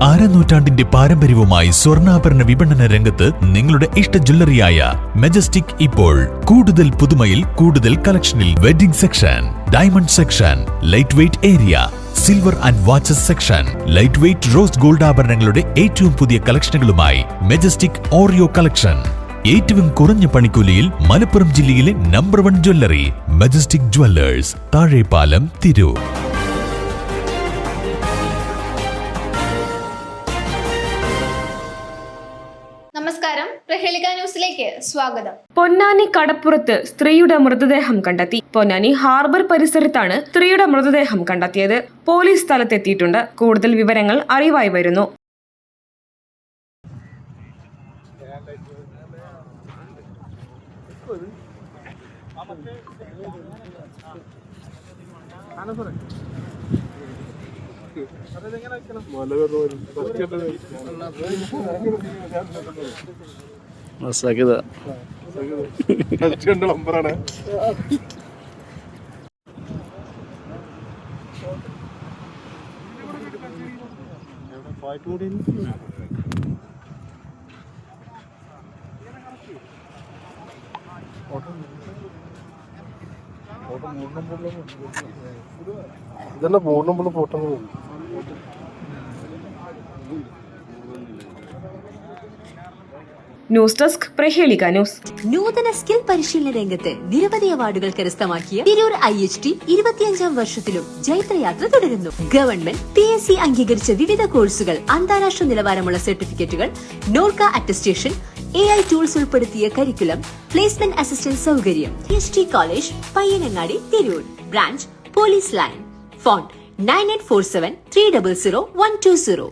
അരനൂറ്റാണ്ടിന്റെ പാരമ്പര്യവുമായി സ്വർണ്ണാഭരണ വിപണന രംഗത്ത് നിങ്ങളുടെ ഇഷ്ട ജ്വല്ലറിയായ മെജസ്റ്റിക് ഇപ്പോൾ കൂടുതൽ പുതുമയിൽ കൂടുതൽ കളക്ഷനിൽ wedding section, diamond section, light weight area, silver and watches section, light weight rose gold ആഭരണങ്ങളുടെ ഏറ്റവും പുതിയ കളക്ഷനുകളുമായി മെജസ്റ്റിക് ഓറിയോ കളക്ഷൻ. ഏറ്റവും കുറഞ്ഞ പണിക്കൂലിയിൽ മലപ്പുറം ജില്ലയിലെ number 1 jewellery majestic Jewellers, Thazhepalam, Tirur. നമസ്കാരം, പ്രഹേളിക ന്യൂസിലേക്ക് സ്വാഗതം. പൊന്നാനി കടപ്പുറത്ത് സ്ത്രീയുടെ മൃതദേഹം കണ്ടെത്തി. പൊന്നാനി ഹാർബർ പരിസരത്താണ് സ്ത്രീയുടെ മൃതദേഹം കണ്ടെത്തിയത്. പോലീസ് സ്ഥലത്തെത്തിയിട്ടുണ്ട്. കൂടുതൽ വിവരങ്ങൾ അറിവായി വരുന്നു. നമ്പറാണ്. ഇതന്നെ board number photo. News desk, Prahelika news. നൂതന സ്കിൽ പരിശീലന രംഗത്ത് നിരവധി അവാർഡുകൾ കരസ്ഥമാക്കിയ തിരൂർ IHT 25ാം വർഷത്തിലും ജൈത്രയാത്ര തുടരുന്നു. ഗവൺമെന്റ് PSC അംഗീകരിച്ച വിവിധ കോഴ്സുകൾ, അന്താരാഷ്ട്ര നിലവാരമുള്ള സർട്ടിഫിക്കറ്റുകൾ, നോർക്ക അറ്റസ്റ്റേഷൻ, AI ടൂൾസ് ഉൾപ്പെടുത്തിയ കരിക്കുലം, പ്ലേസ്മെന്റ് അസിസ്റ്റന്റ് സൗകര്യം. IHT college, Payyanangadi, Tirur. Branch police line. Phone 9847 300 120.